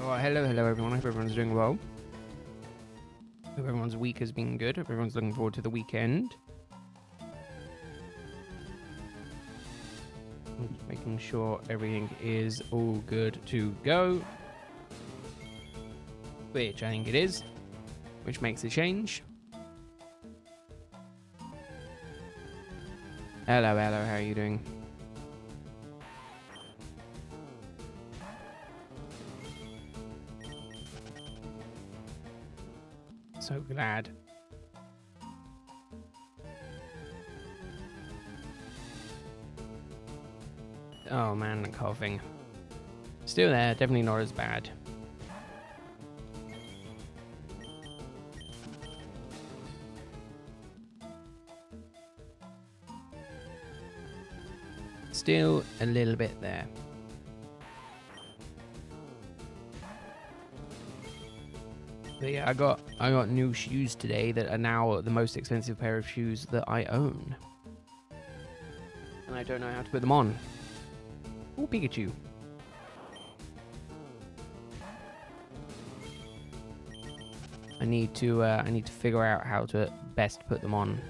Oh, hello everyone. I hope everyone's doing well. Hope everyone's week has been good. Hope everyone's looking forward to the weekend. I'm just making sure everything is all good to go. Which I think it is. Which makes a change. Hello, how are you doing? So glad. Oh man, the coughing. Still there, definitely not as bad. Still a little bit there. But yeah, I got new shoes today that are now the most expensive pair of shoes that I own. And I don't know how to put them on. Ooh, Pikachu. I need to figure out how to best put them on.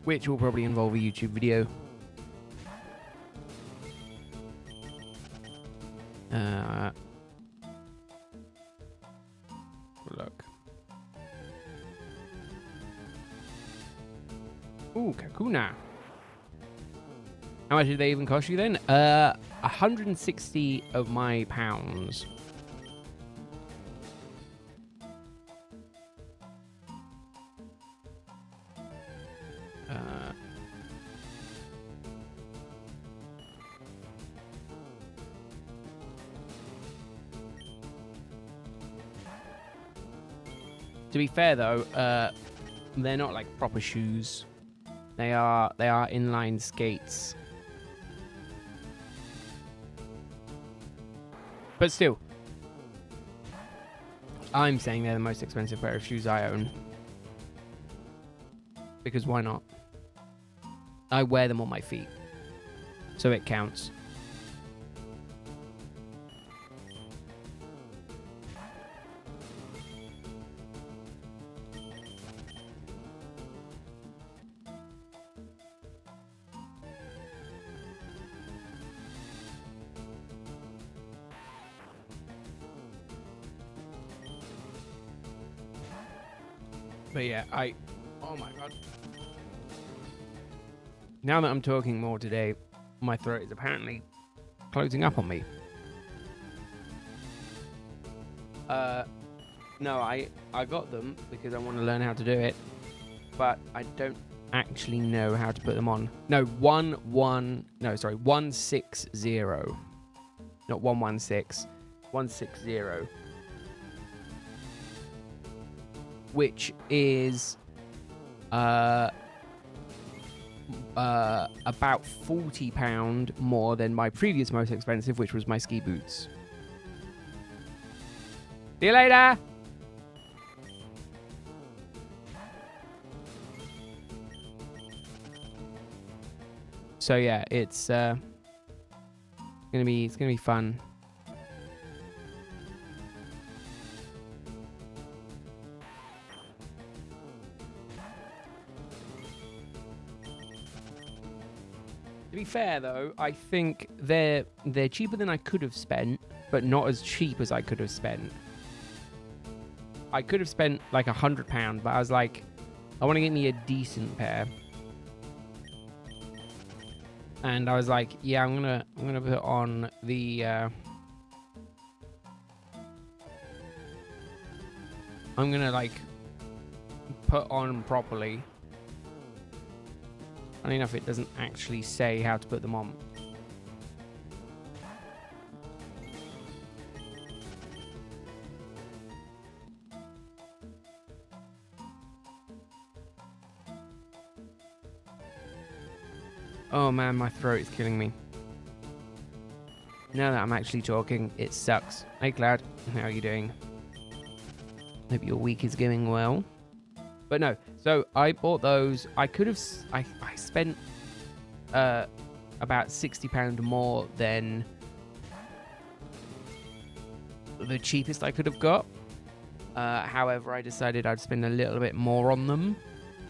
Which will probably involve a YouTube video. Look. Ooh, Kakuna. How much did they even cost you then? 160 of my pounds. To be fair though, they're not like proper shoes. They are inline skates. But still, I'm saying they're the most expensive pair of shoes I own. Because why not? I wear them on my feet. So it counts. But yeah, oh my god. Now that I'm talking more today, my throat is apparently closing up on me. No, I got them because I want to learn how to do it, but I don't actually know how to put them on. No, 160. Not 116. 160. Which is about £40 more than my previous most expensive, which was my ski boots. See you later. So yeah, it's gonna be fun. To be fair though, I think they're cheaper than I could have spent, but not as cheap as I could have spent. I could have spent like £100, but I was like, I want to get me a decent pair. And I was like, yeah, I'm gonna put on the I'm gonna like put on properly. Funny enough, it doesn't actually say how to put them on. Oh man, my throat is killing me. Now that I'm actually talking, it sucks. Hey Cloud, how are you doing? Hope your week is going well. But no, so I bought those. I could have, I spent about £60 more than the cheapest I could have got. However, I decided I'd spend a little bit more on them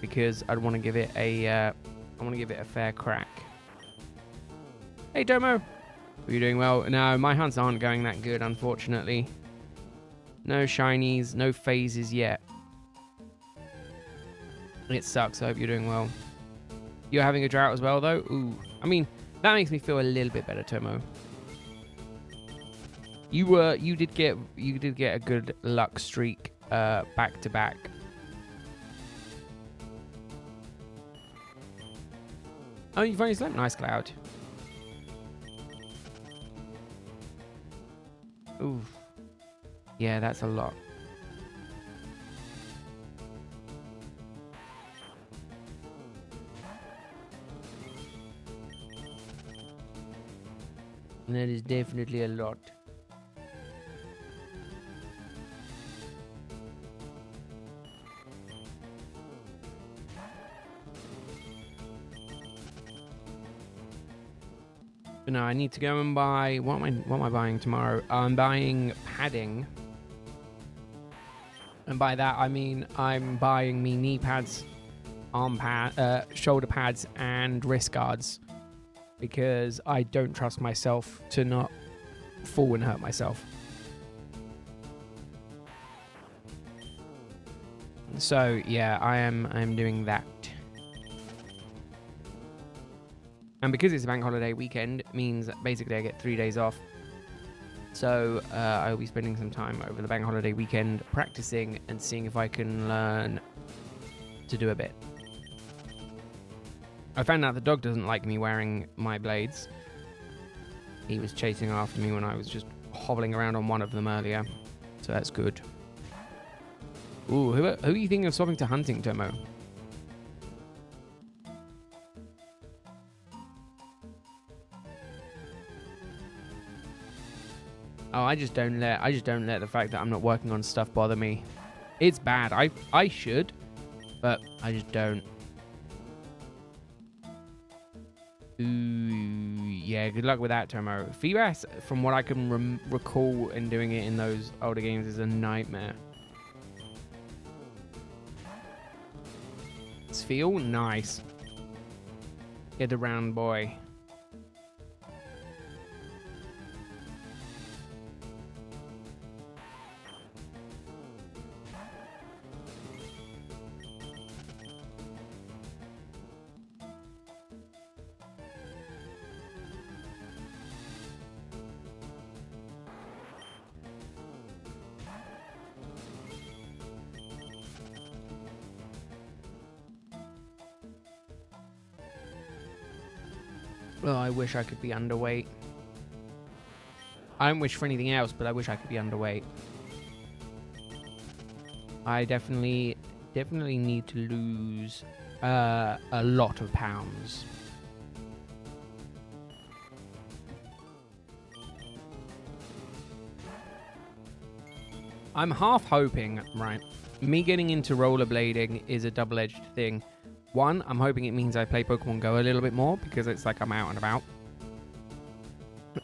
because I'd want to give it a fair crack. Hey, Domo. Are you doing well? No, my hunts aren't going that good, unfortunately. No shinies, no phases yet. It sucks. I hope you're doing well. You're having a drought as well, though? Ooh. I mean, that makes me feel a little bit better, Tomo. You did get a good luck streak back to back. Oh, you finally slept? Nice, Cloud. Ooh. Yeah, that's a lot. That is definitely a lot. But no, I need to go and buy. What am I buying tomorrow? I'm buying padding. And by that I mean I'm buying me knee pads, arm pad, shoulder pads, and wrist guards. Because I don't trust myself to not fall and hurt myself. So yeah, I am doing that. And because it's a bank holiday weekend, it means that basically I get 3 days off. So I'll be spending some time over the bank holiday weekend practicing and seeing if I can learn to do a bit. I found out the dog doesn't like me wearing my blades. He was chasing after me when I was just hobbling around on one of them earlier. So that's good. Ooh, who are you thinking of swapping to hunting, Tomo? Oh, I just don't let the fact that I'm not working on stuff bother me. It's bad. I should, but I just don't. Ooh, yeah, good luck with that, Tomo. Feebas, from what I can recall in doing it in those older games, is a nightmare. It's feel nice. Get the round boy. Oh, I wish I could be underweight. I don't wish for anything else, but I wish I could be underweight. I definitely need to lose a lot of pounds. I'm half hoping, right, me getting into rollerblading is a double-edged thing. One, I'm hoping it means I play Pokemon Go a little bit more because it's like I'm out and about.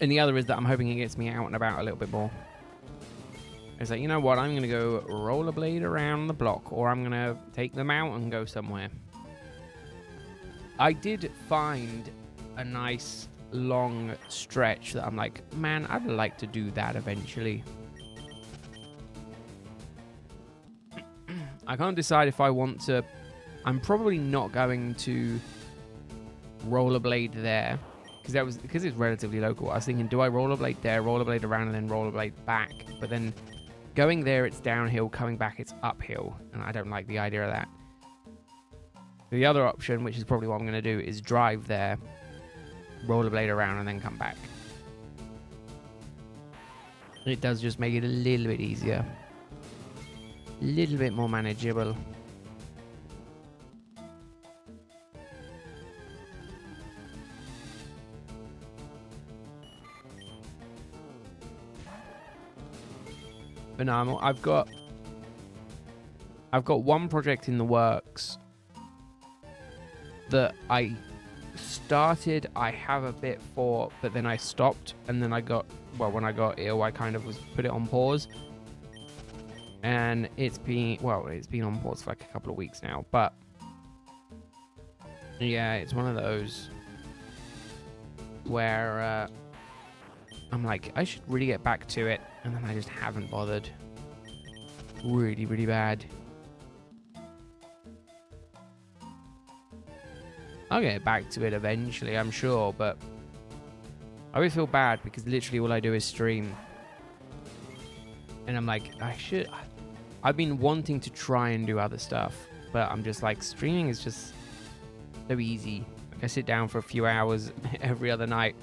And the other is that I'm hoping it gets me out and about a little bit more. It's like, you know what, I'm going to go rollerblade around the block, or I'm going to take them out and go somewhere. I did find a nice long stretch that I'm like, man, I'd like to do that eventually. I can't decide if I want to. I'm probably not going to rollerblade there because it's relatively local. I was thinking, do I rollerblade there, rollerblade around, and then rollerblade back? But then going there, it's downhill. Coming back, it's uphill, and I don't like the idea of that. The other option, which is probably what I'm going to do, is drive there, rollerblade around, and then come back. It does just make it a little bit easier, a little bit more manageable. But no, I've got one project in the works that I started, I have a bit for, but then I stopped, and then when I got ill, I kind of put it on pause. And it's been on pause for like a couple of weeks now, but yeah, it's one of those where I'm like, I should really get back to it, and then I just haven't bothered. Really, really bad. I'll get back to it eventually, I'm sure, but I always feel bad because literally all I do is stream. And I'm like, I've been wanting to try and do other stuff, but I'm just like, streaming is just so easy. Like, I sit down for a few hours every other night.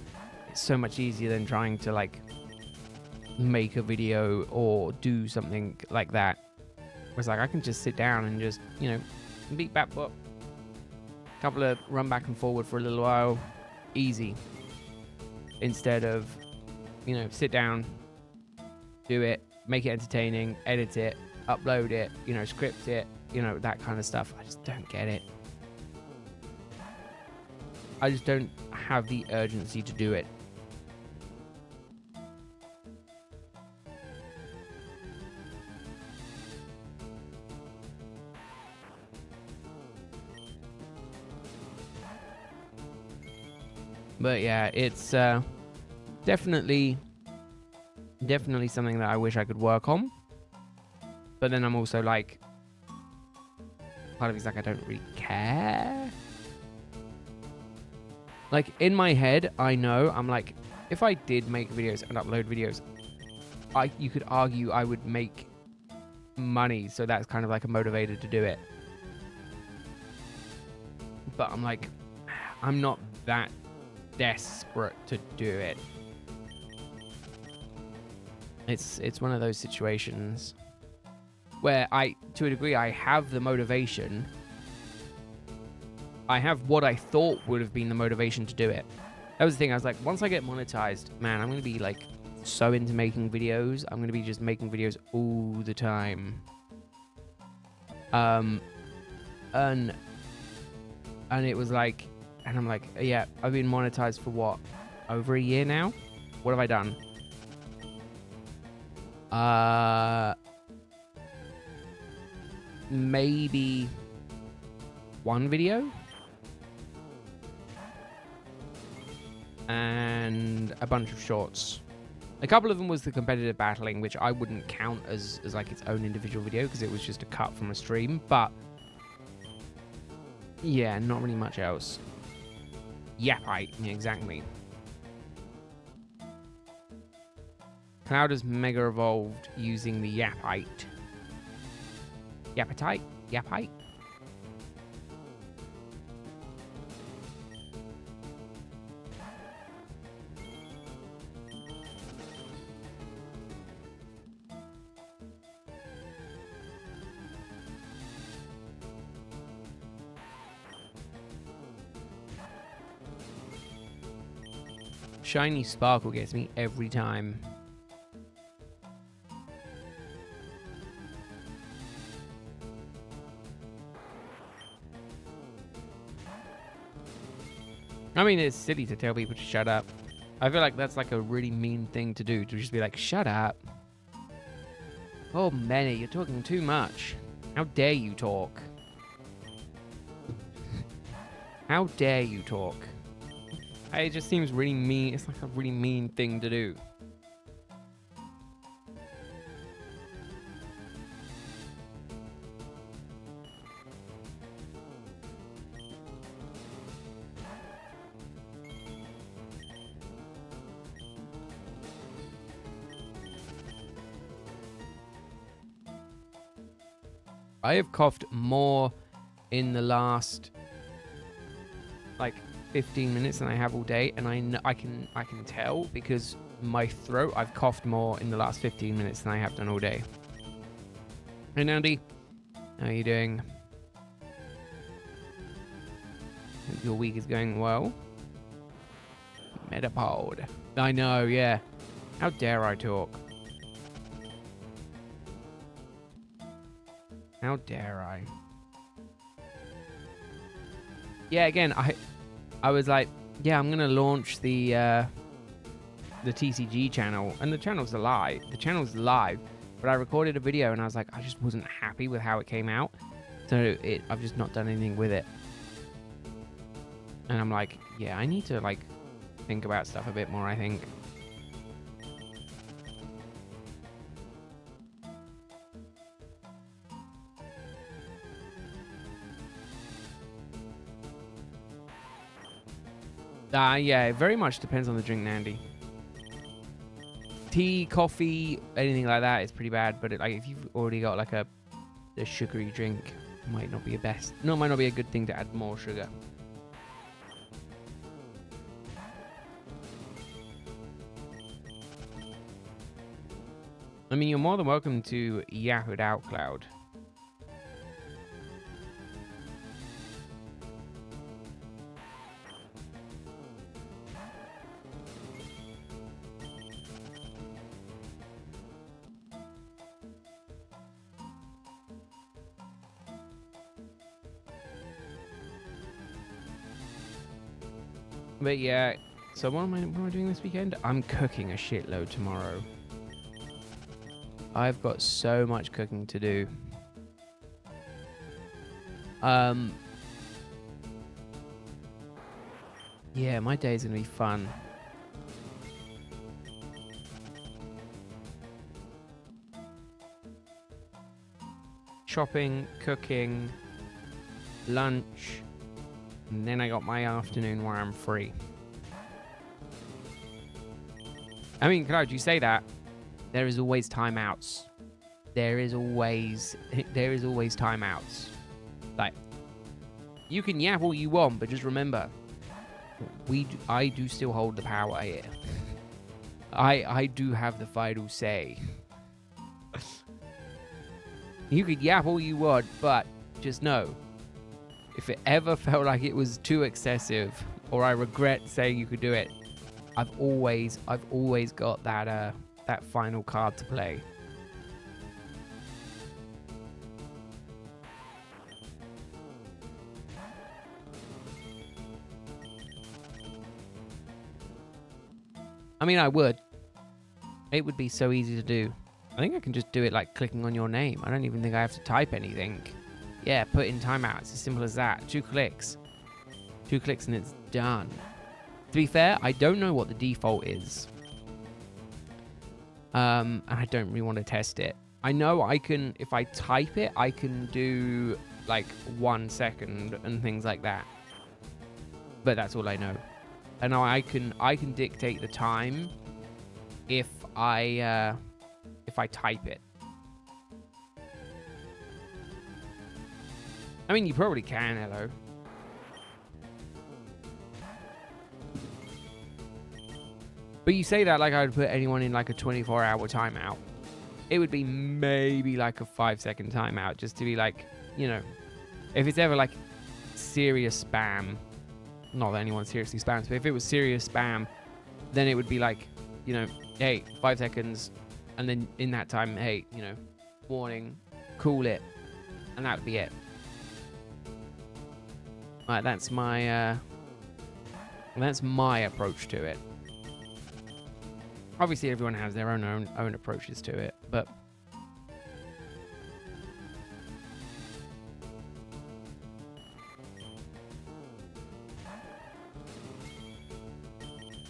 It's so much easier than trying to like make a video or do something like that. It's like I can just sit down and just, beat back up. Couple of run back and forward for a little while, easy. Instead of, sit down, do it, make it entertaining, edit it, upload it, script it, that kind of stuff. I just don't get it. I just don't have the urgency to do it. But yeah, it's definitely something that I wish I could work on. But then I'm also like, part of me's like, I don't really care. Like, in my head, I know, I'm like, if I did make videos and upload videos, you could argue I would make money. So that's kind of like a motivator to do it. But I'm like, I'm not that desperate to do it. It's one of those situations where to a degree, I have the motivation. I have what I thought would have been the motivation to do it. That was the thing. I was like, once I get monetized, man, I'm going to be like so into making videos. I'm going to be just making videos all the time. And it was like, and I'm like, yeah, I've been monetized for what? Over a year now? What have I done? Maybe one video? And a bunch of shorts. A couple of them was the competitive battling, which I wouldn't count as like its own individual video because it was just a cut from a stream. But yeah, not really much else. Yapite, yeah, exactly. Cloud has mega evolved using the Yapite. Yapite? Yapite? Shiny Sparkle gets me every time. I mean, it's silly to tell people to shut up. I feel like that's like a really mean thing to do, to just be like, shut up. Oh, Manny, you're talking too much. How dare you talk? How dare you talk? It just seems really mean. It's like a really mean thing to do. I have coughed more in the last like 15 minutes than I have all day, and I can tell because my throat. I've coughed more in the last 15 minutes than I have done all day. Hey Nandy, how are you doing? Hope your week is going well. Metapod. I know, yeah. How dare I talk? How dare I? Yeah, again, I was like, yeah, I'm gonna launch the TCG channel, and the channel's alive. The channel's live, but I recorded a video, and I was like, I just wasn't happy with how it came out, so I've just not done anything with it. And I'm like, yeah, I need to like think about stuff a bit more, I think. Yeah, it very much depends on the drink, Nandy. Tea, coffee, anything like that is pretty bad. But like, if you've already got like a sugary drink, it might not be might not be a good thing to add more sugar. I mean, you're more than welcome to Yahoo Out Cloud. But yeah, so what am I doing this weekend? I'm cooking a shitload tomorrow. I've got so much cooking to do. Yeah, my day's gonna be fun. Shopping, cooking, lunch, and then I got my afternoon where I'm free. I mean, Cloud, you say that. There is always timeouts. There is always timeouts. Like, you can yap all you want, but just remember, I do still hold the power here. I do have the final say. You could yap all you want, but just know, if it ever felt like it was too excessive, or I regret saying you could do it, I've always got that final card to play. I mean, I would. It would be so easy to do. I think I can just do it like clicking on your name. I don't even think I have to type anything. Yeah, put in timeout. It's as simple as that. 2 clicks. 2 clicks and it's done. To be fair, I don't know what the default is. And I don't really want to test it. I know I can, if I type it, I can do like 1 second and things like that. But that's all I know. And now I can dictate the time if I type it. I mean, you probably can, hello. But you say that like I would put anyone in like a 24-hour timeout. It would be maybe like a 5-second timeout, just to be like, you know, if it's ever like serious spam, not that anyone seriously spams, but if it was serious spam, then it would be like, you know, hey, 5 seconds, and then in that time, hey, you know, warning, cool it, and that would be it. Right, that's my approach to it. Obviously, everyone has their own approaches to it, but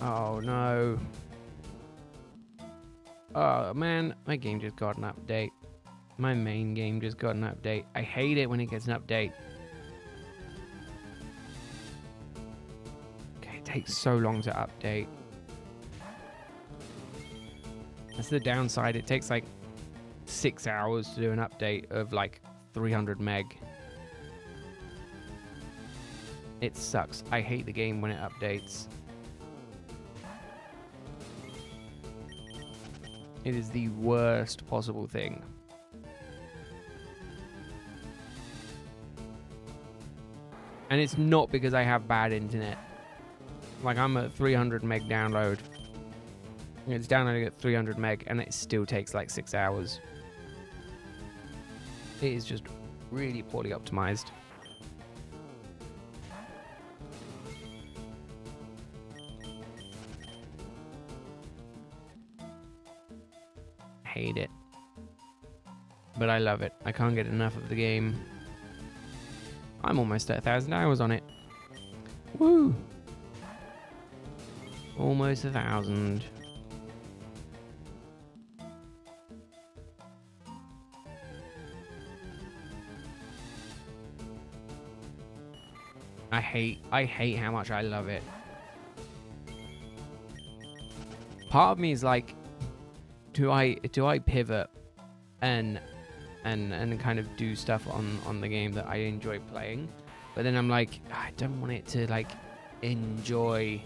oh no. Oh man, my game just got an update. My main game just got an update. I hate it when it gets an update. Okay, it takes so long to update. That's the downside. It takes like 6 hours to do an update of like 300 meg. It sucks. I hate the game when it updates. It is the worst possible thing. And it's not because I have bad internet. Like, I'm at 300 meg download. It's downloading at 300 meg and it still takes like 6 hours. It is just really poorly optimized. hate it. But I love it. I can't get enough of the game. I'm almost at 1,000 hours on it. Woo! Almost 1,000. I hate how much I love it. Part of me is like, do I pivot and kind of do stuff on the game that I enjoy playing? But then I'm like, I don't want it to like enjoy.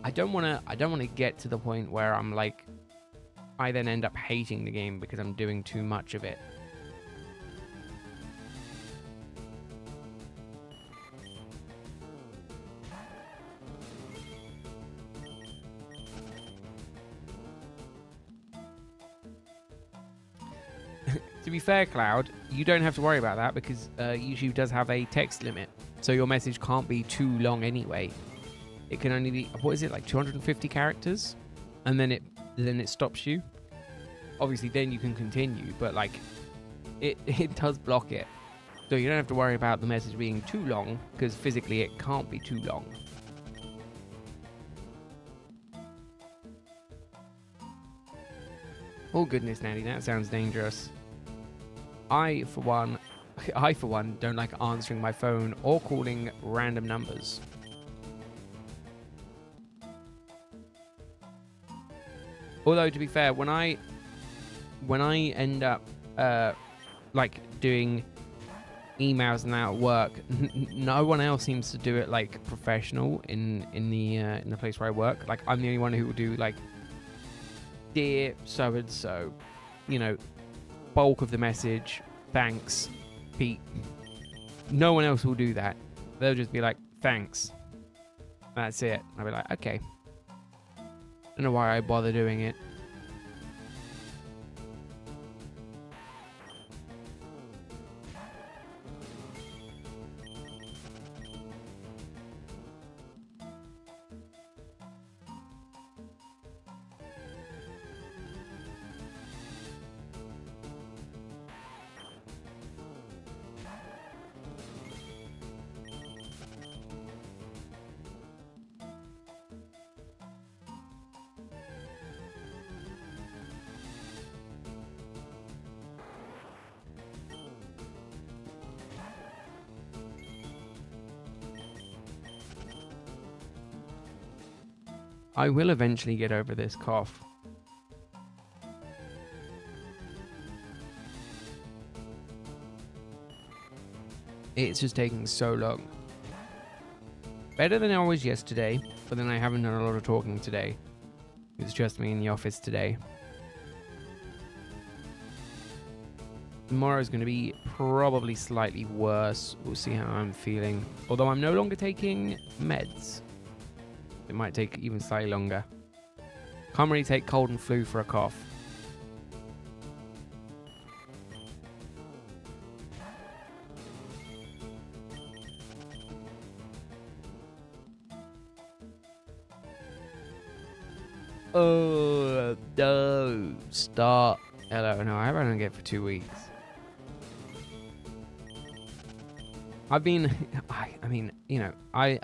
I don't want to get to the point where I'm like, I then end up hating the game because I'm doing too much of it. To be fair, Cloud, you don't have to worry about that because YouTube does have a text limit. So your message can't be too long anyway. It can only be, what is it, like 250 characters? And then it stops you. Obviously, then you can continue, but like, it does block it. So you don't have to worry about the message being too long because physically it can't be too long. Oh goodness, Natty, that sounds dangerous. I, for one, don't like answering my phone or calling random numbers. Although, to be fair, when I end up like doing emails and that at work, no one else seems to do it like professional in the place where I work. Like, I'm the only one who will do like, dear so and so, you know, bulk of the message, thanks, Pete. No one else will do that. They'll just be like, thanks. That's it. I'll be like, okay. Don't know why I bother doing it. I will eventually get over this cough. It's just taking so long. Better than I was yesterday, but then I haven't done a lot of talking today. It's just me in the office today. Tomorrow's going to be probably slightly worse. We'll see how I'm feeling. Although I'm no longer taking meds. It might take even slightly longer. Can't really take cold and flu for a cough. Oh, no. Stop. Hello. No, I haven't get for 2 weeks. I've been, I mean, you know, I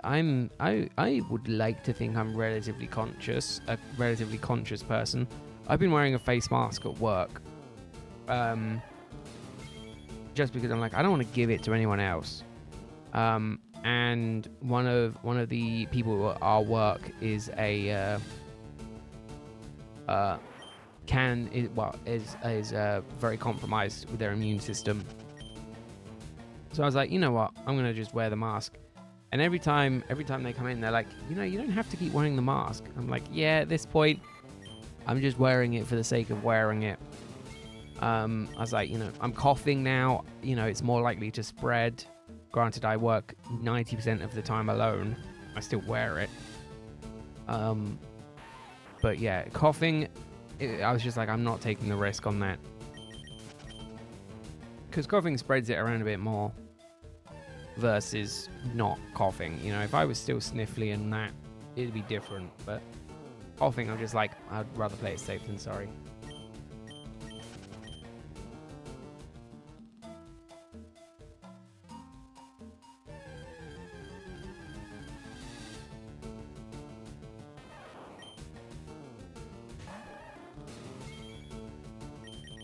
would like to think I'm relatively conscious, a relatively conscious person. I've been wearing a face mask at work, just because I'm like, I don't want to give it to anyone else. And one of the people at our work is a is very compromised with their immune system. So I was like, you know what? I'm gonna just wear the mask. And every time they come in, they're like, you know, you don't have to keep wearing the mask. I'm like, yeah, at this point, I'm just wearing it for the sake of wearing it. I was like, you know, I'm coughing now. You know, it's more likely to spread. Granted, I work 90% of the time alone. I still wear it. But yeah, coughing, I was just like, I'm not taking the risk on that. Because coughing spreads it around a bit more versus not coughing. You know, if I was still sniffly and that, it'd be different. But coughing, I'm just like, I'd rather play it safe than sorry.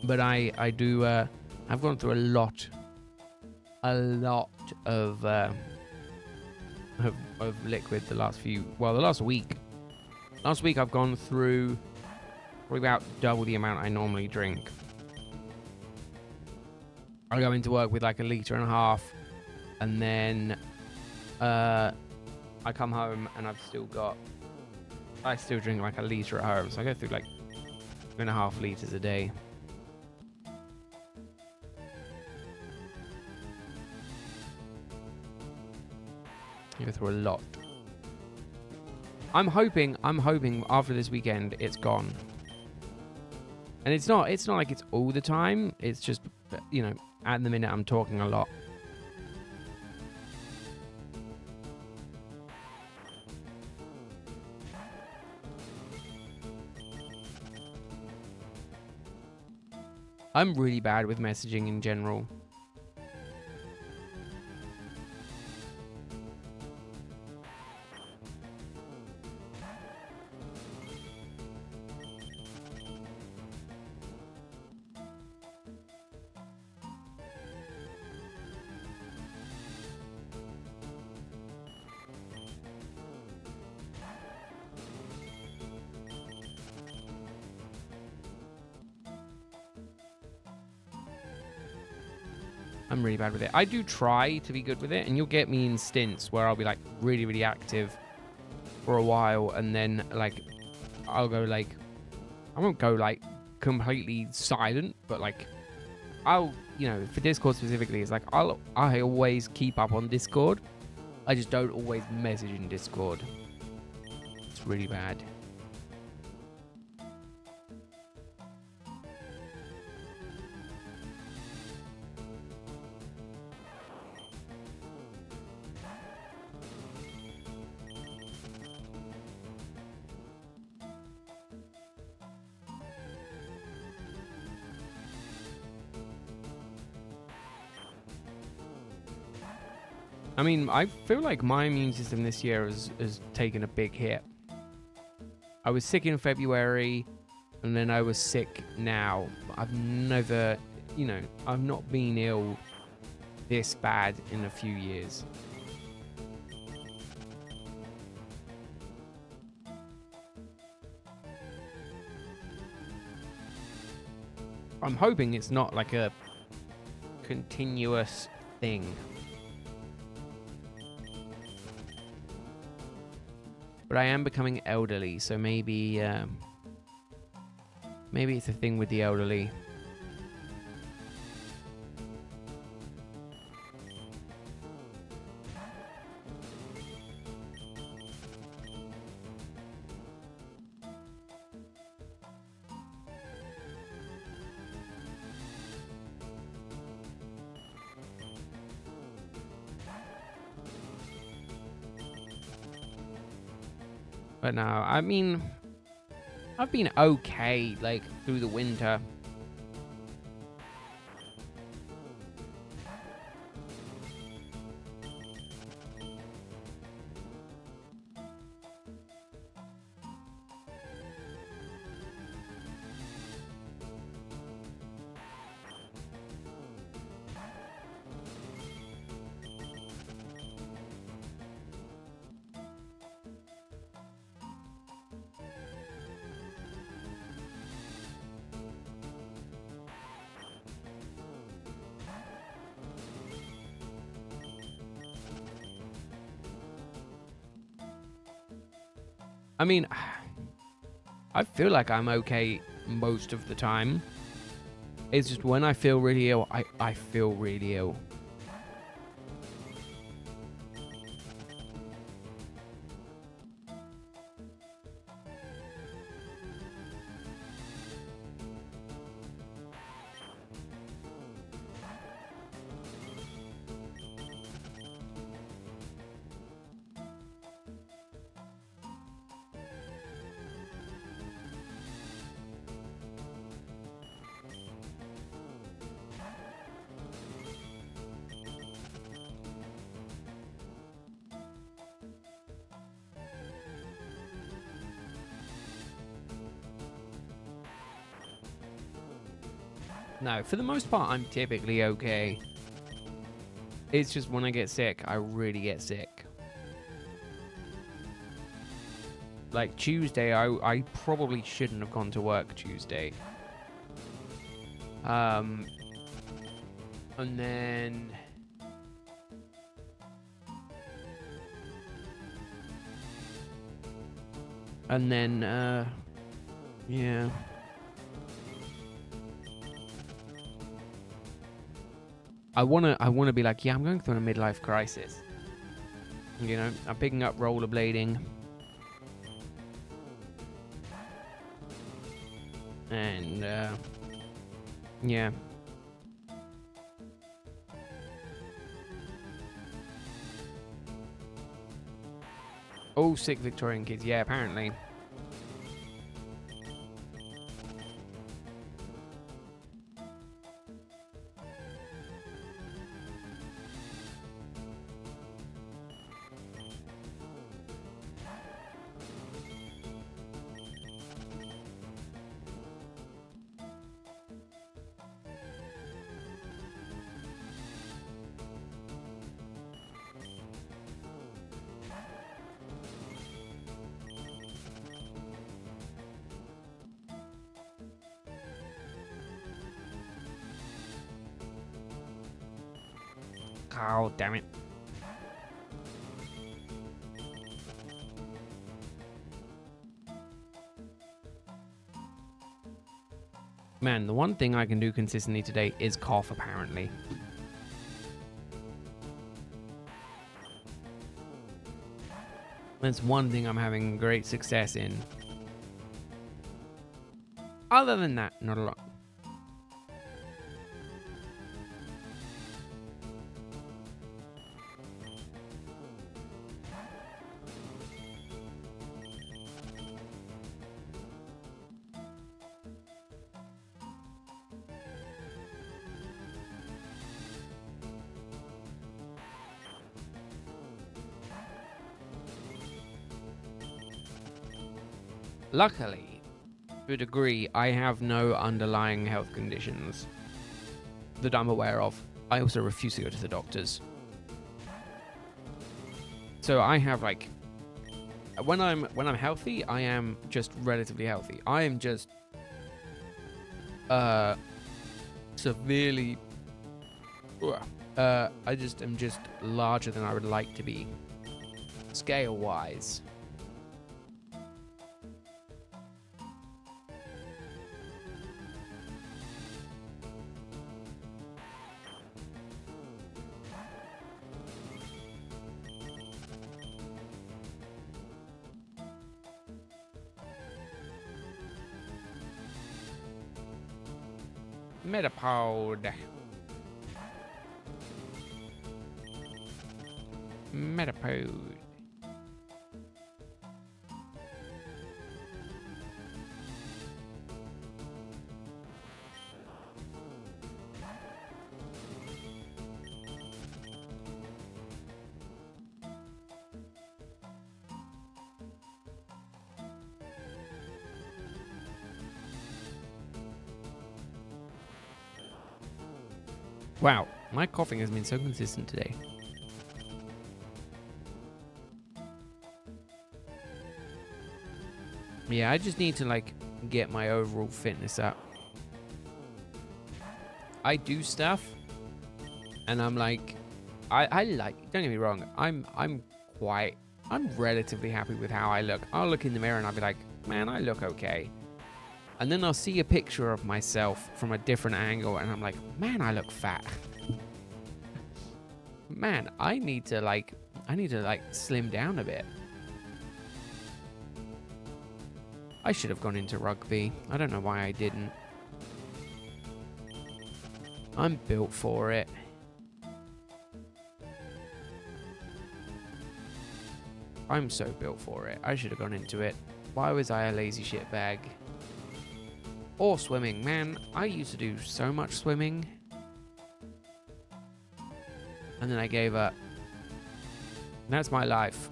But I do. I've gone through a lot of liquid the last week. Last week I've gone through probably about double the amount I normally drink. I go into work with like 1.5 liters, and then I come home and I still drink like 1 liter at home, so I go through like 2.5 liters a day. I go through a lot. I'm hoping after this weekend it's gone. And it's not like it's all the time. It's just, you know, at the minute I'm talking a lot. I'm really bad with messaging in general. I'm really bad with it. I do try to be good with it, and you'll get me in stints where I'll be like really, really active for a while, and then like I'll go like, I won't go like completely silent, but like I'll, you know, for Discord specifically, it's like I always keep up on Discord. I just don't always message in Discord. It's really bad. I mean, I feel like my immune system this year has taken a big hit. I was sick in February, and then I was sick now. I've never, you know, I've not been ill this bad in a few years. I'm hoping it's not like a continuous thing. But I am becoming elderly, so maybe it's a thing with the elderly. But no, I mean, I've been okay, like, through the winter. I mean, I feel like I'm okay most of the time. It's just when I feel really ill, I feel really ill. No, for the most part, I'm typically okay. It's just when I get sick, I really get sick. Like Tuesday, I probably shouldn't have gone to work Tuesday. And then... yeah. I wanna be like, yeah, I'm going through a midlife crisis. You know, I'm picking up rollerblading. And, yeah. Oh, sick Victorian kids. Yeah, apparently. Oh, damn it. Man, the one thing I can do consistently today is cough, apparently. That's one thing I'm having great success in. Other than that, not a lot. Luckily, to a degree, I have no underlying health conditions that I'm aware of. I also refuse to go to the doctors. So I have like, when I'm healthy, I am just relatively healthy. I am just severely I just am just larger than I would like to be, scale wise. Metapod. Metapod. Wow, my coughing has been so consistent today. Yeah, I just need to like get my overall fitness up. I do stuff and I'm like I like, don't get me wrong, I'm relatively happy with how I look. I'll look in the mirror and I'll be like, man, I look okay. And then I'll see a picture of myself from a different angle and I'm like, man, I look fat. Man, I need to like slim down a bit. I should have gone into rugby. I don't know why I didn't. I'm built for it. I'm so built for it. I should have gone into it. Why was I a lazy shitbag? Or swimming. Man, I used to do so much swimming. And then I gave up. And that's my life.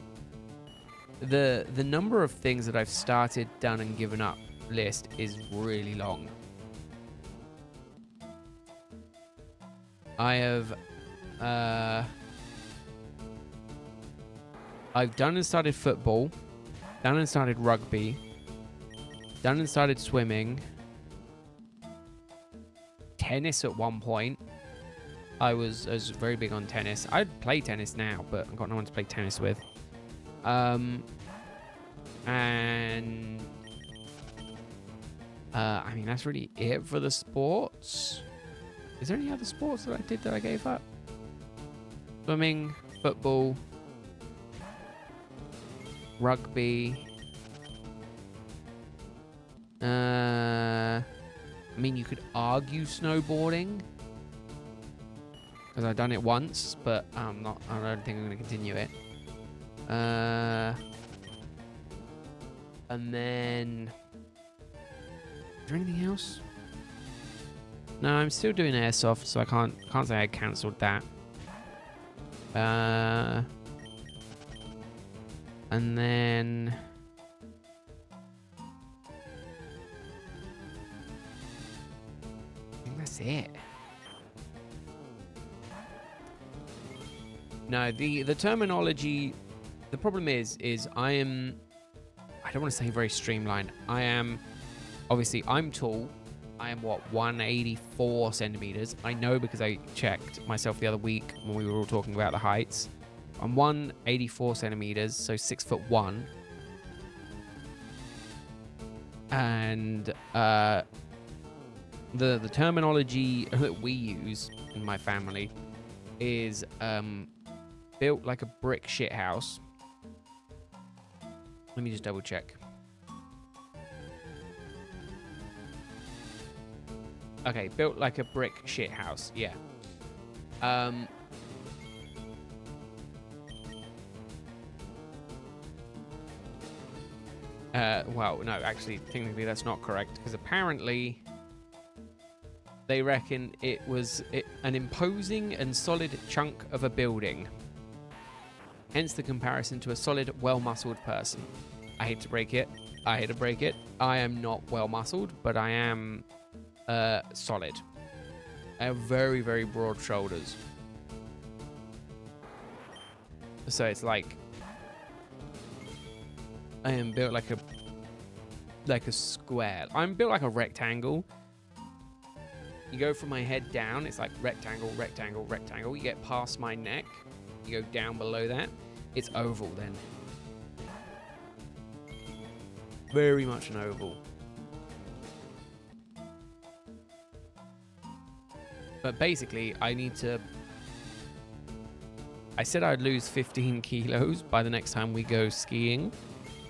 The number of things that I've started, done, and given up list is really long. I have I've done and started football, done and started rugby, done and started swimming, tennis at one point. I was very big on tennis. I'd play tennis now, but I've got no one to play tennis with. And I mean, that's really it for the sports. Is there any other sports that I did that I gave up? Swimming, football, rugby. I mean, you could argue snowboarding, because I've done it once, but I don't think I'm going to continue it. And then, is there anything else? No, I'm still doing airsoft, so I can't say I cancelled that. And then I think that's it. No, the terminology, the problem is I don't want to say very streamlined. I'm tall. I am, 184 centimeters. I know because I checked myself the other week when we were all talking about the heights. I'm 184 centimeters, so 6'1". And the terminology that we use in my family is built like a brick shit house. Let me just double check. Okay, built like a brick shit house. Yeah. Well, no, actually, technically that's not correct, because apparently they reckon it was an imposing and solid chunk of a building. Hence the comparison to a solid, well-muscled person. I hate to break it. I am not well-muscled, but I am solid. I have very, very broad shoulders. So it's like I am built like a square. I'm built like a rectangle. You go from my head down, it's like rectangle, rectangle, rectangle. You get past my neck, you go down below that, it's oval then. Very much an oval. But basically, I said I'd lose 15 kilos by the next time we go skiing,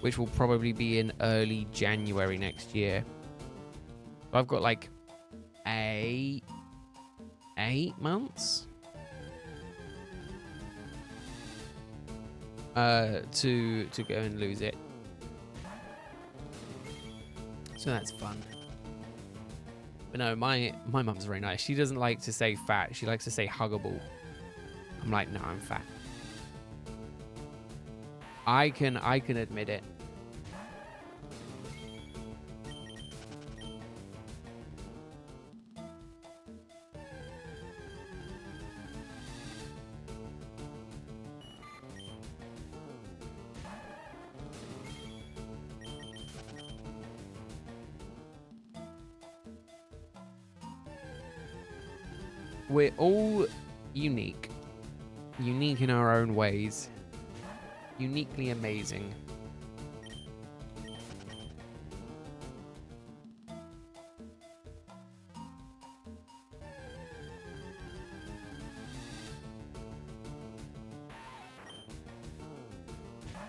which will probably be in early January next year. So I've got like 8 months to go and lose it. So that's fun. But no, my mum's very nice. She doesn't like to say fat. She likes to say huggable. I'm like, no, I'm fat. I can admit it. We're all unique in our own ways, uniquely amazing.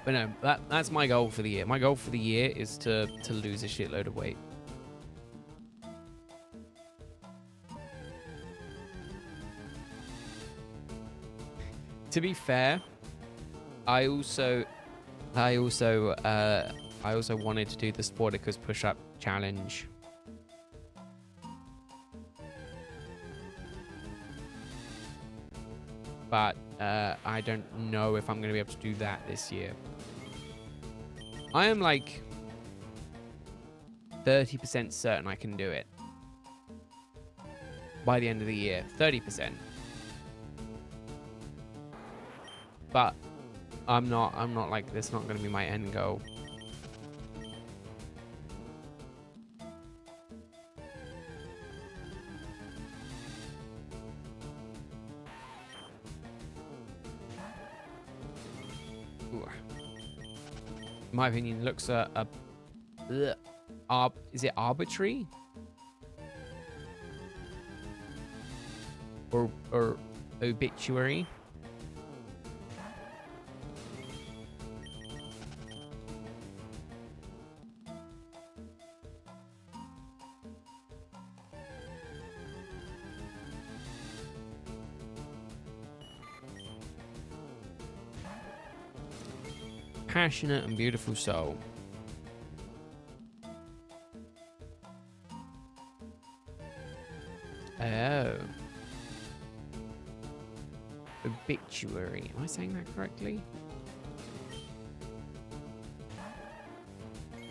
But no, that's my goal for the year. My goal for the year is to lose a shitload of weight. To be fair, I also wanted to do the Sporticus push-up challenge. But I don't know if I'm going to be able to do that this year. I am like 30% certain I can do it by the end of the year. 30%. but I'm not like, that's not going to be my end goal. Ooh. In my opinion, looks is it arbitrary? Or obituary? Passionate and beautiful soul. Oh. Obituary. Am I saying that correctly?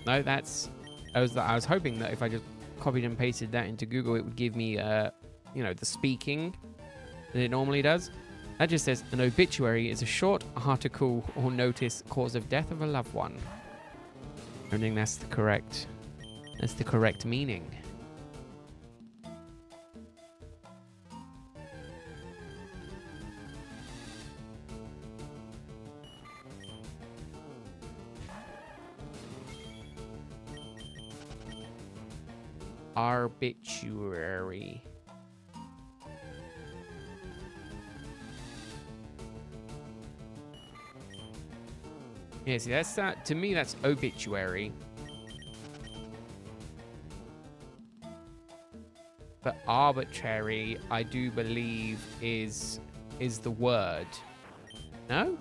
No, that's... I was hoping that if I just copied and pasted that into Google, it would give me, you know, the speaking that it normally does. That just says, an obituary is a short article or notice cause of death of a loved one. I think that's the correct meaning. Arbitrary. Yeah, see, that's that. To me, that's obituary. But arbitrary, I do believe, is the word. No?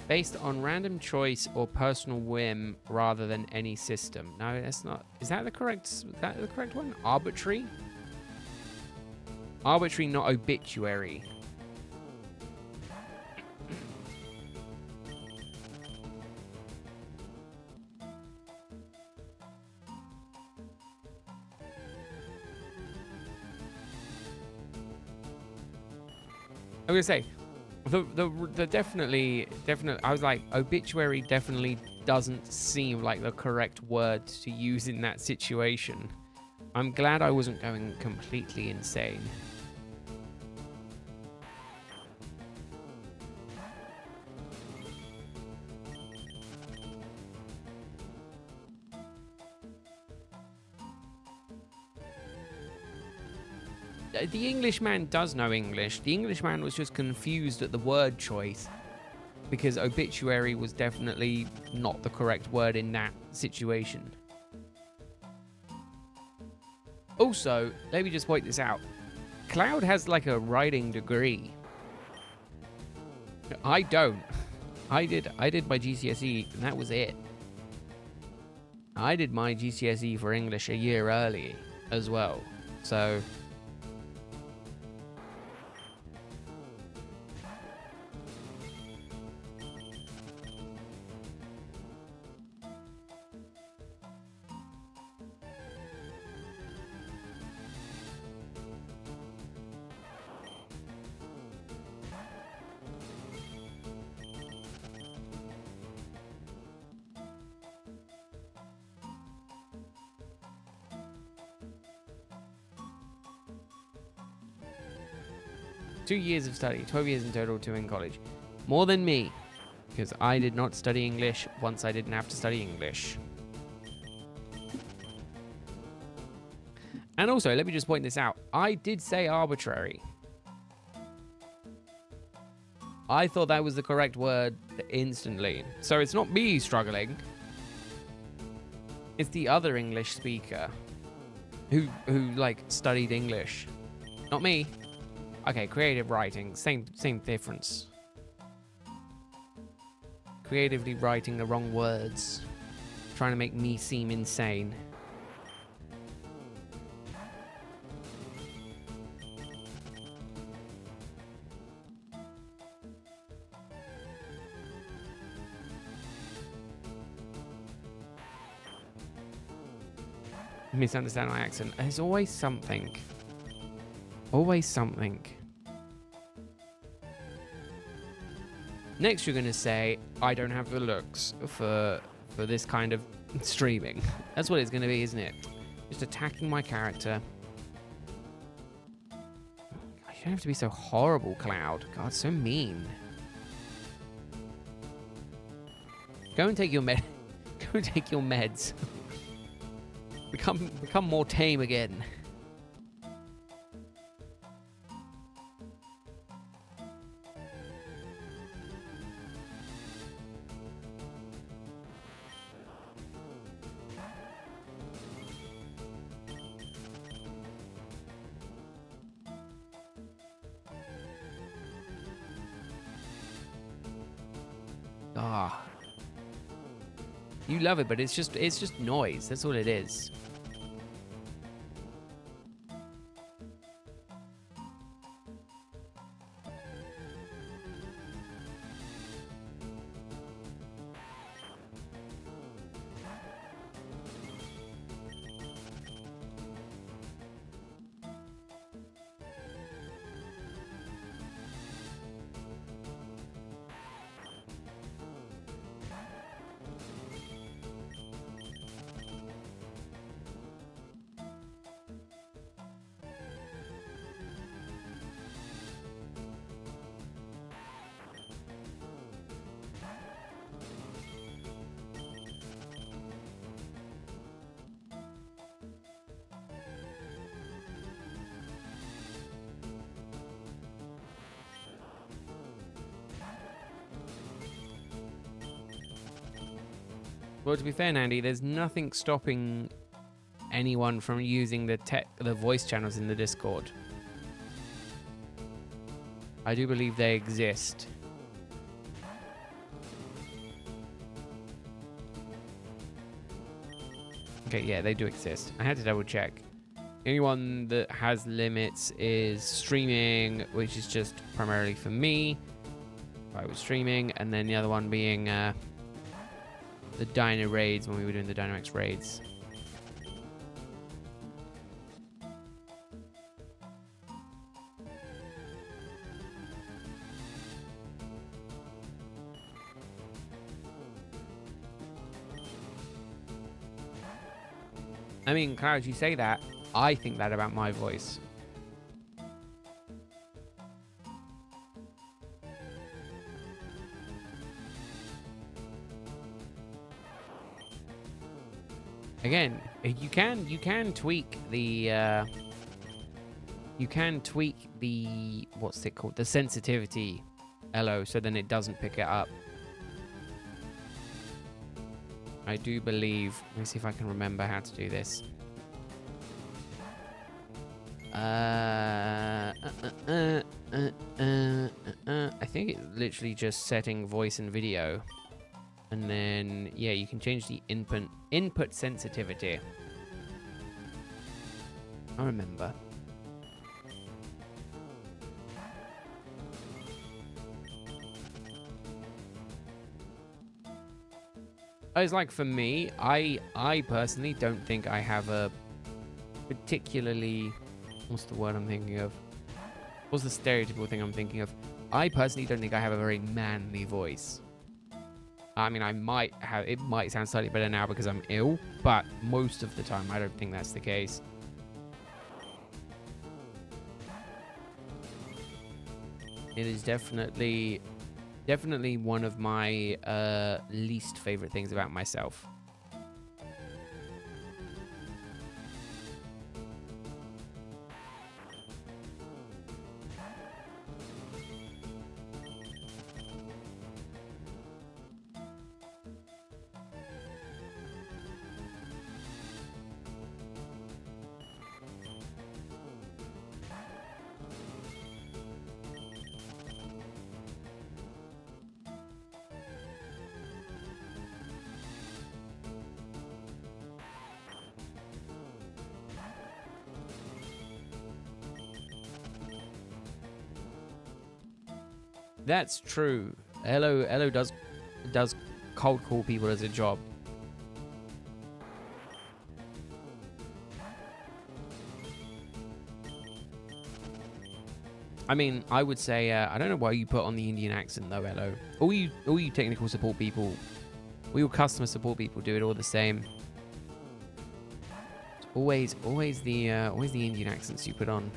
Based on random choice or personal whim rather than any system. No, that's not. Is that the correct one? Arbitrary? Arbitrary, not obituary. I'm gonna say, the definitely, I was like, obituary definitely doesn't seem like the correct word to use in that situation. I'm glad I wasn't going completely insane. The Englishman does know English. The Englishman was just confused at the word choice because obituary was definitely not the correct word in that situation. Also, let me just point this out. Cloud has like a writing degree. I don't. I did my GCSE and that was it. I did my GCSE for English a year early as well. So two years of study, 12 years in total, 2 in college. More than me, because I did not study English once I didn't have to study English. And also, let me just point this out. I did say arbitrary. I thought that was the correct word instantly. So it's not me struggling. It's the other English speaker who like studied English. Not me. Okay, creative writing, same difference. Creatively writing the wrong words, trying to make me seem insane. Misunderstand my accent. There's always something. Always something. Next, you're going to say, I don't have the looks for this kind of streaming. That's what it's going to be, isn't it? Just attacking my character. You don't have to be so horrible, Cloud. God, so mean. Go and take your med. Go and take your meds. Become more tame again. Ah. You love it, but it's just noise. That's all it is. Well, to be fair, Nandy, there's nothing stopping anyone from using the voice channels in the Discord. I do believe they exist. Okay, yeah, they do exist. I had to double check. The only one that has limits is streaming, which is just primarily for me. If I was streaming, and then the other one being the Dino raids when we were doing the Dynamax raids. I mean, Cloud, you say that. I think that about my voice. Again, you can tweak the what's it called? The sensitivity, Elo, so then it doesn't pick it up. I do believe. Let me see if I can remember how to do this. I think it's literally just setting voice and video. And then, yeah, you can change the input sensitivity. I remember. It's like, for me, I personally don't think I have a particularly... What's the word I'm thinking of? What's the stereotypical thing I'm thinking of? I personally don't think I have a very manly voice. I mean, I might have... It might sound slightly better now because I'm ill, but most of the time, I don't think that's the case. It is definitely one of my least favorite things about myself. That's true. Elo does cold call people as a job. I mean, I would say I don't know why you put on the Indian accent though, Elo. All you technical support people, all your customer support people do it all the same. It's always the Indian accents you put on.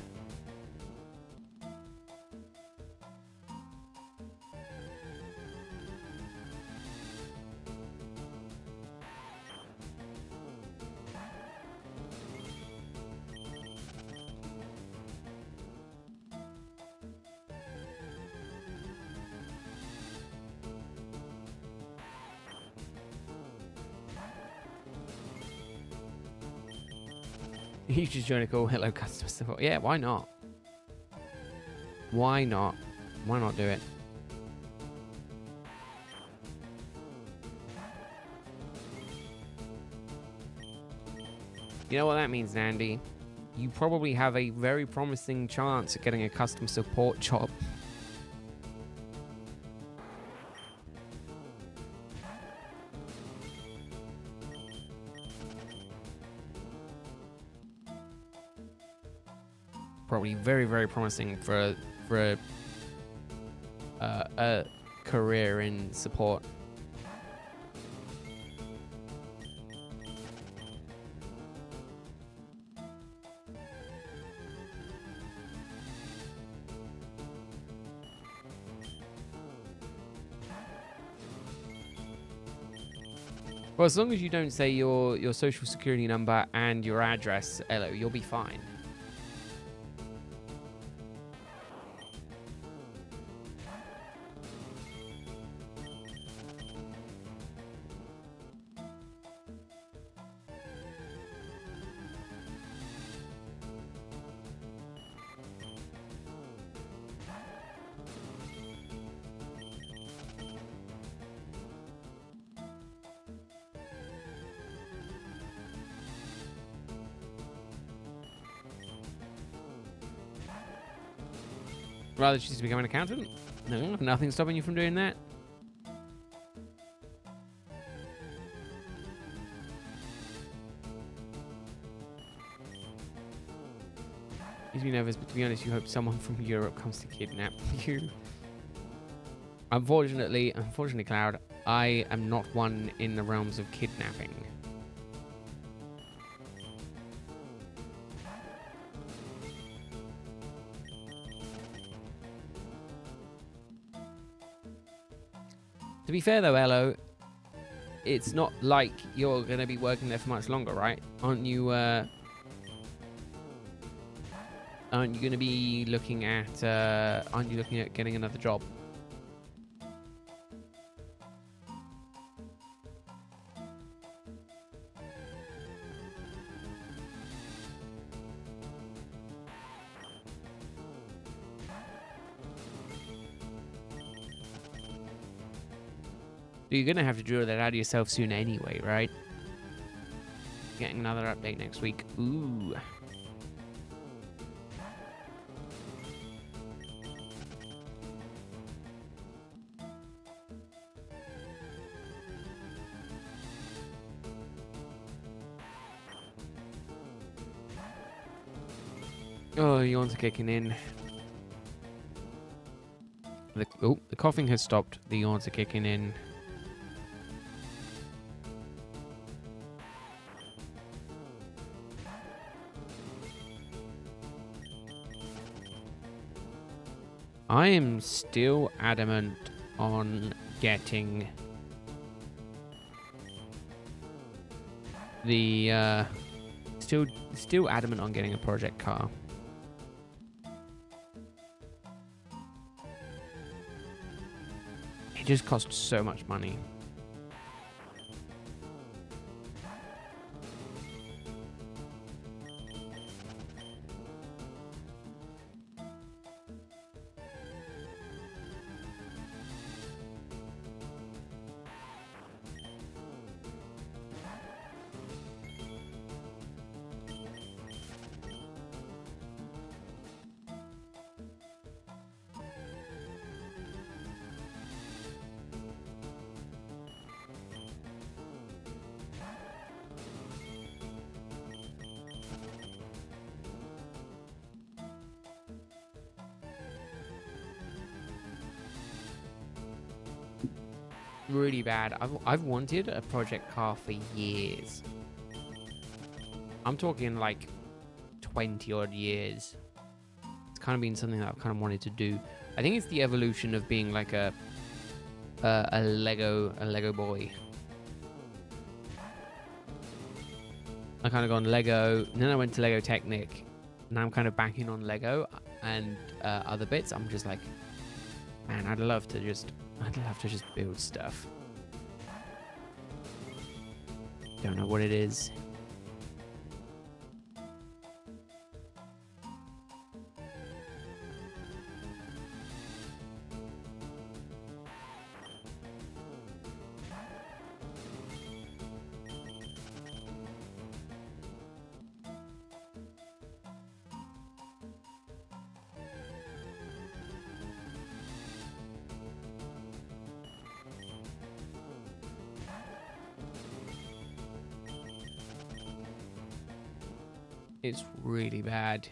You just join a call. Hello, customer support. Yeah, why not? Why not? Why not do it? You know what that means, Nandy? You probably have a very promising chance at getting a customer support job. Probably very, very promising for a career in support. Well, as long as you don't say your social security number and your address, Elo, you'll be fine. Rather choose to become an accountant? No, nothing stopping you from doing that. Makes me nervous, but to be honest, you hope someone from Europe comes to kidnap you. Unfortunately, Cloud, I am not one in the realms of kidnapping. To be fair though, Elo, it's not like you're going to be working there for much longer, right? Aren't you going to be looking at getting another job? You're going to have to draw that out of yourself soon anyway, right? Getting another update next week. Ooh. Oh, yawns are kicking in. The coughing has stopped. The yawns are kicking in. I am still adamant on getting the still adamant on getting a project car. It just costs so much money. Really bad. I've wanted a project car for years. I'm talking like 20 odd years. It's kind of been something that I've kind of wanted to do. I think it's the evolution of being like a Lego boy. I kind of gone Lego, and then I went to Lego Technic. Now I'm kind of back in on Lego and other bits. I'm just like, man, I'd love to just build stuff. Don't know what it is. It's really bad.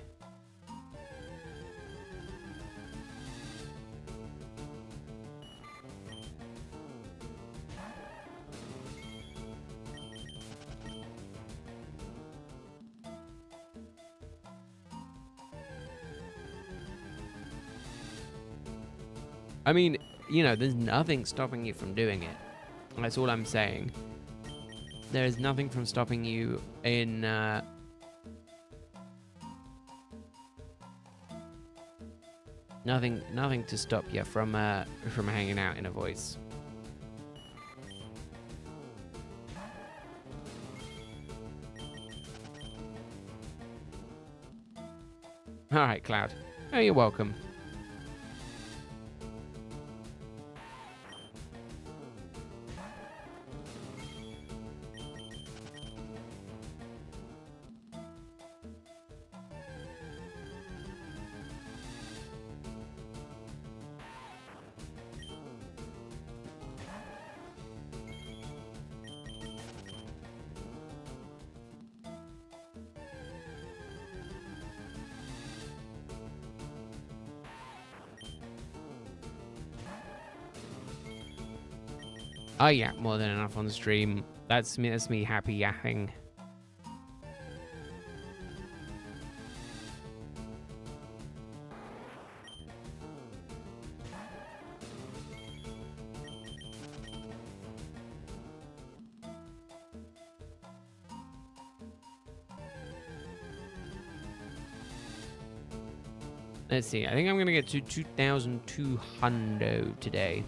I mean, you know, there's nothing stopping you from doing it. That's all I'm saying. There is nothing from stopping you in nothing to stop you from hanging out in a voice. All right, Cloud. Oh, you're welcome. Oh yeah, more than enough on the stream. That's me happy yapping. Let's see. I think I'm gonna get to 2,200 today.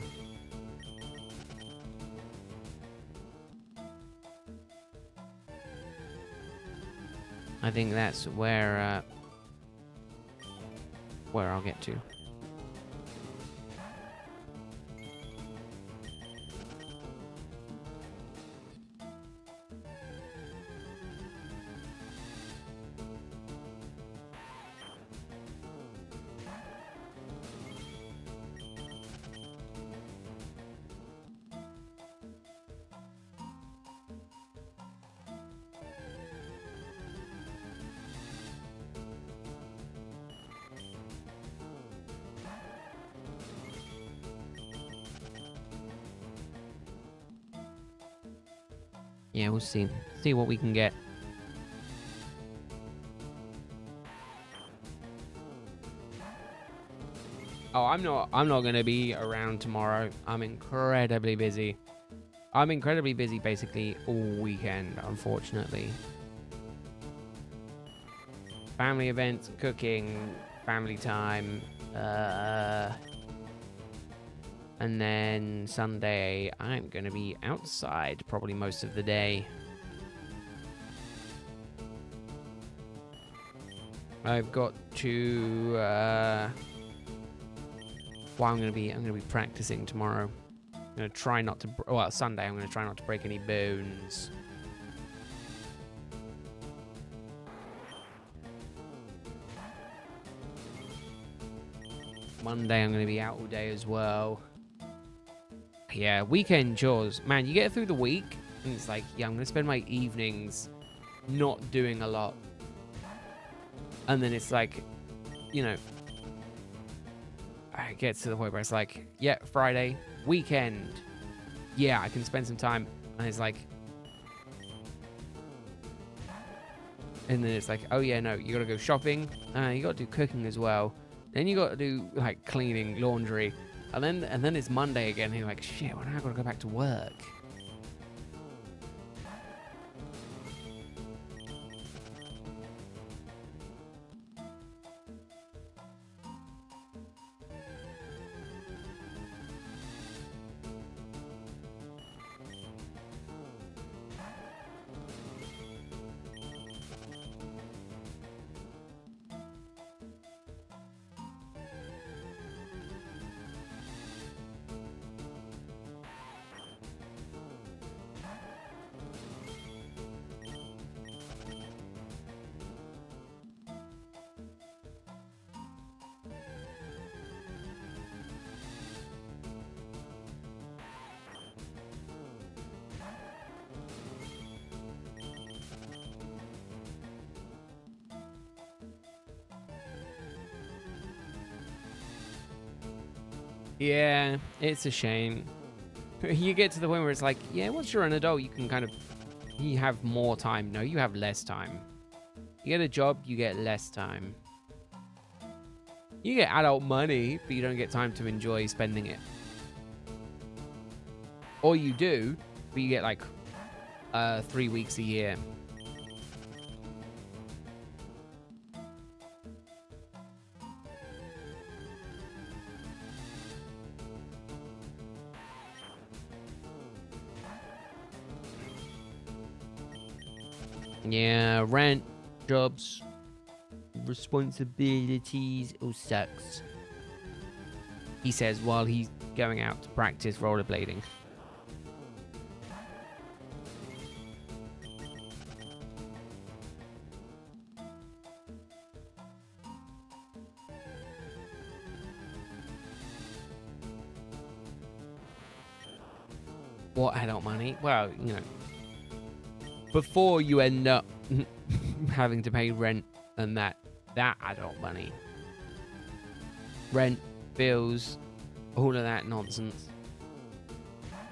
I think that's where I'll get to. Yeah, we'll see. See what we can get. Oh, I'm not gonna be around tomorrow. I'm incredibly busy. I'm incredibly busy basically all weekend, unfortunately. Family events, cooking, family time, and then Sunday, I'm going to be outside probably most of the day. I've got to, well, I'm going to be practicing tomorrow. I'm going to try not to, well, Sunday, I'm going to try not to break any bones. Monday, I'm going to be out all day as well. Yeah, weekend chores. Man, you get through the week, and it's like, yeah, I'm going to spend my evenings not doing a lot. And then it's like, you know, it gets to the point where it's like, yeah, Friday, weekend. yeah, I can spend some time. And it's like, and then it's like, oh yeah, no, you gotta go shopping. You gotta do cooking as well. Then you gotta do like cleaning, laundry, and then it's Monday again. And you're like, shit, well now I gotta go back to work. Yeah, it's a shame. You get to the point where it's like, yeah, once you're an adult, you can you have more time. No, you have less time. You get a job, you get less time. You get adult money, but you don't get time to enjoy spending it. Or you do, but you get like 3 weeks a year. Yeah, rent, jobs, responsibilities, all sucks. He says while he's going out to practice rollerblading. What adult money? Well, you know, before you end up having to pay rent and that adult money. Rent, bills, all of that nonsense.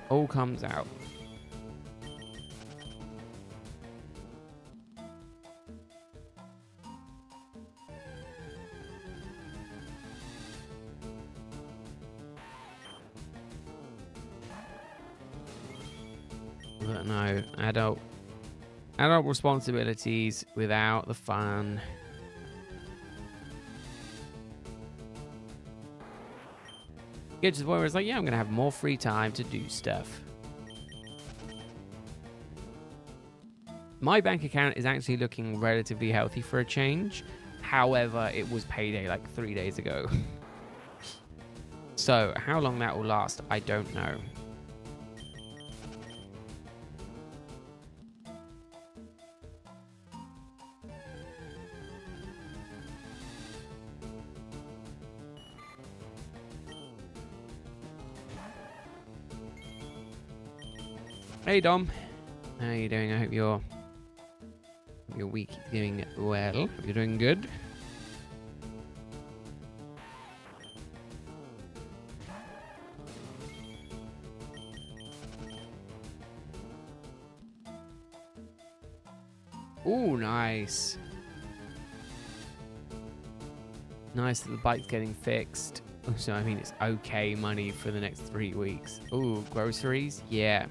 All comes out. But no, adult responsibilities without the fun. Get to the point where it's like, yeah, I'm gonna have more free time to do stuff. My bank account is actually looking relatively healthy for a change. However, it was payday like 3 days ago. So how long that will last, I don't know. Hey Dom, how are you doing? I hope your week is going well. Hope you're doing good. Ooh, nice. Nice that the bike's getting fixed. So, I mean, it's okay money for the next 3 weeks. Ooh, groceries? Yeah.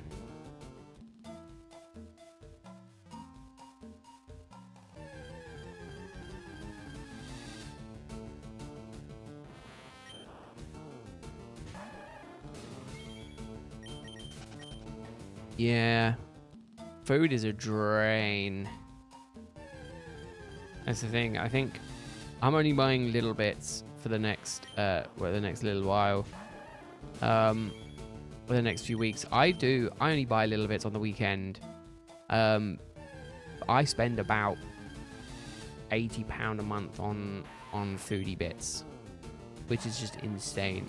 Yeah. Food is a drain. That's the thing. I think I'm only buying little bits for the next the next little while. For the next few weeks. I only buy little bits on the weekend. I spend about £80 a month on foodie bits, which is just insane.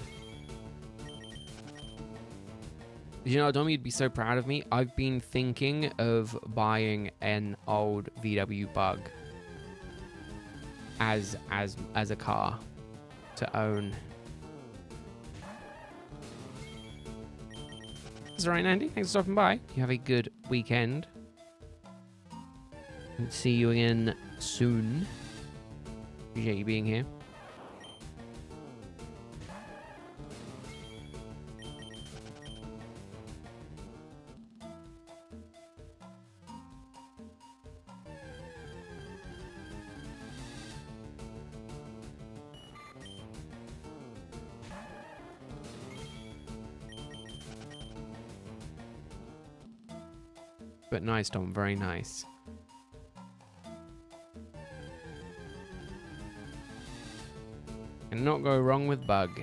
You know, Dom, you'd be so proud of me. I've been thinking of buying an old VW Bug as a car to own. That's all right, Andy. Thanks for stopping by. You have a good weekend. And see you again soon. Appreciate you being here. But nice, Tom. Very nice. Cannot go wrong with Bug.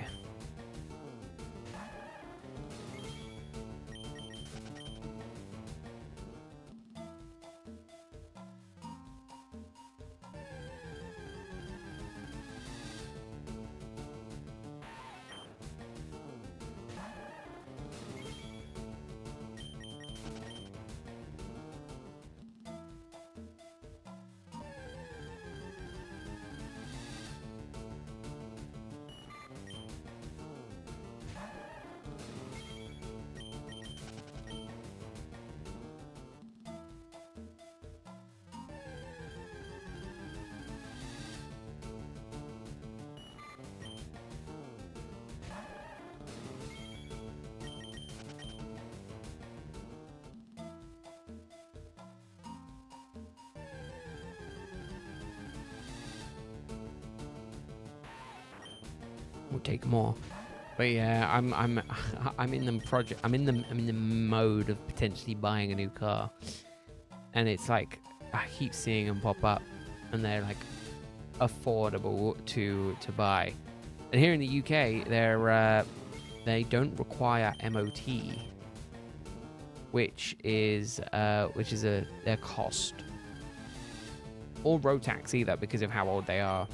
We'll take more. But yeah, I'm in the project. I'm in the mode of potentially buying a new car, and it's like I keep seeing them pop up, and they're like affordable to buy. And here in the UK, they don't require MOT, which is their cost, or road tax either, because of how old they are.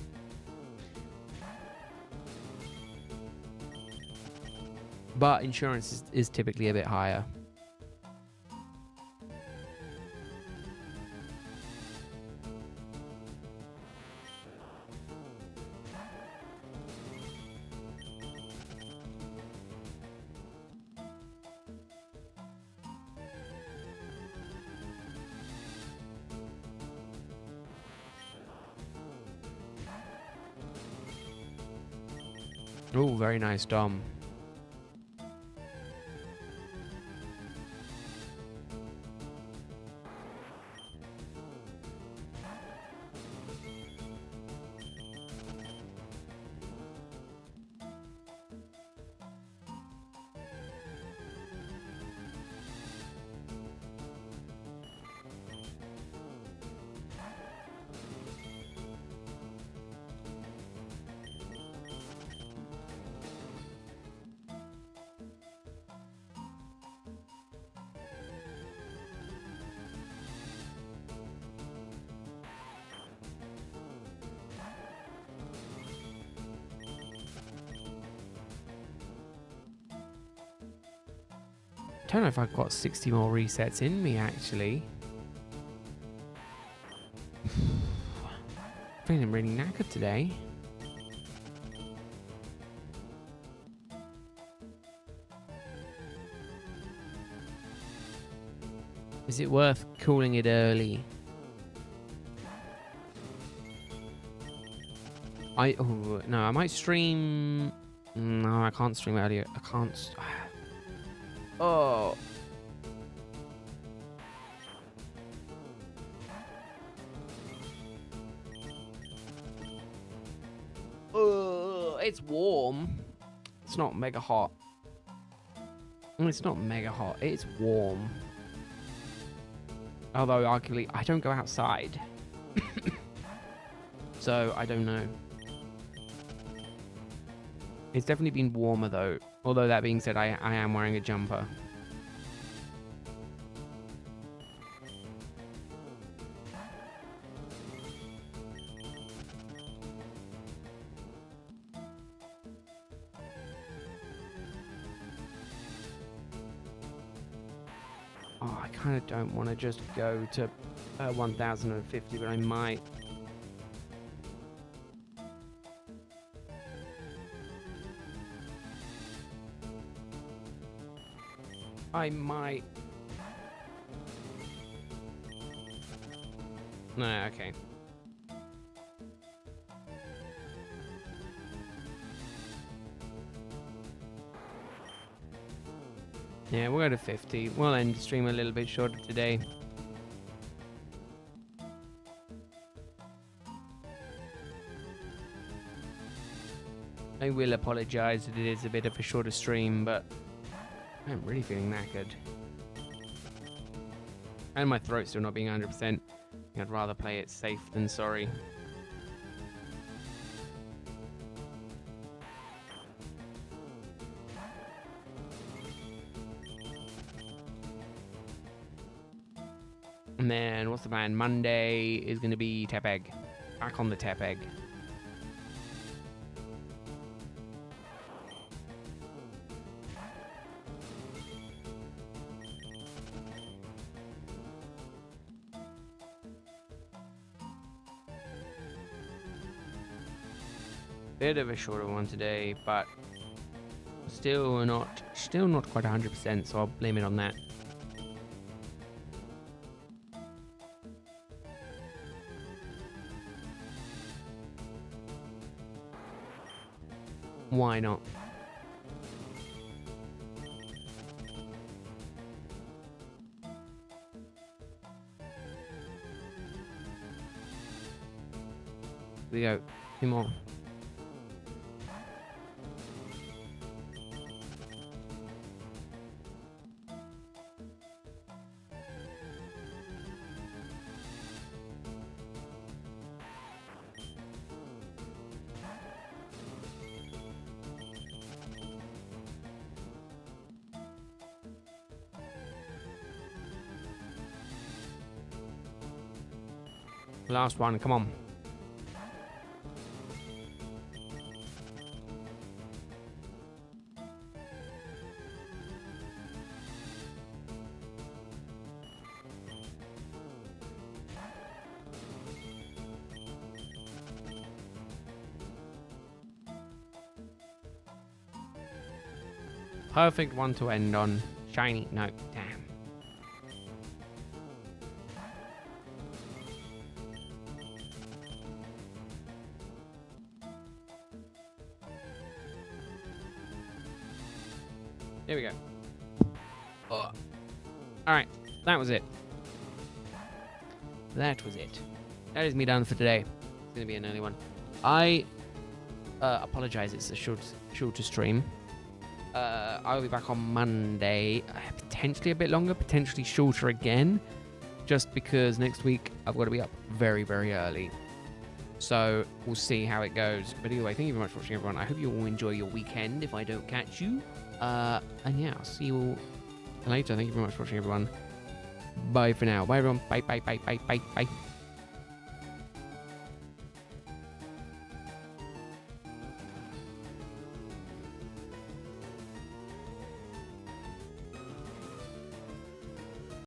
But insurance is typically a bit higher. Oh, very nice, Dom. Don't know if I've got 60 more resets in me, actually. Feeling really knackered today. Is it worth calling it early? No, I might stream. No, I can't stream earlier. I can't. Oh. It's warm. It's not mega hot. It's not mega hot. It's warm. Although, arguably, I don't go outside. So, I don't know. It's definitely been warmer, though. Although, that being said, I am wearing a jumper. Oh, I kind of don't want to just go to 1050, but I might. I might. No, okay. Yeah, we'll go to 50. We'll end the stream a little bit shorter today. I will apologize that it is a bit of a shorter stream, but I'm really feeling knackered. And my throat's still not being 100%. I'd rather play it safe than sorry. And then, what's the plan? Monday is going to be Tepeg. Back on the Tepeg. Bit of a shorter one today, but still not quite 100%, so I'll blame it on that. Why not? Here we go. 2 more. Last one, come on. Perfect one to end on. Shiny. No, damn. There we go. Oh. Alright, that was it. That was it. That is me done for today. It's going to be an early one. I apologize, it's a shorter stream. I'll be back on Monday. Potentially a bit longer, potentially shorter again. Just because next week I've got to be up very, very early. So we'll see how it goes. But anyway, thank you very much for watching, everyone. I hope you all enjoy your weekend if I don't catch you. And yeah, I'll see you all later. Thank you very much for watching, everyone. Bye for now. Bye, everyone. Bye, bye, bye, bye, bye, bye.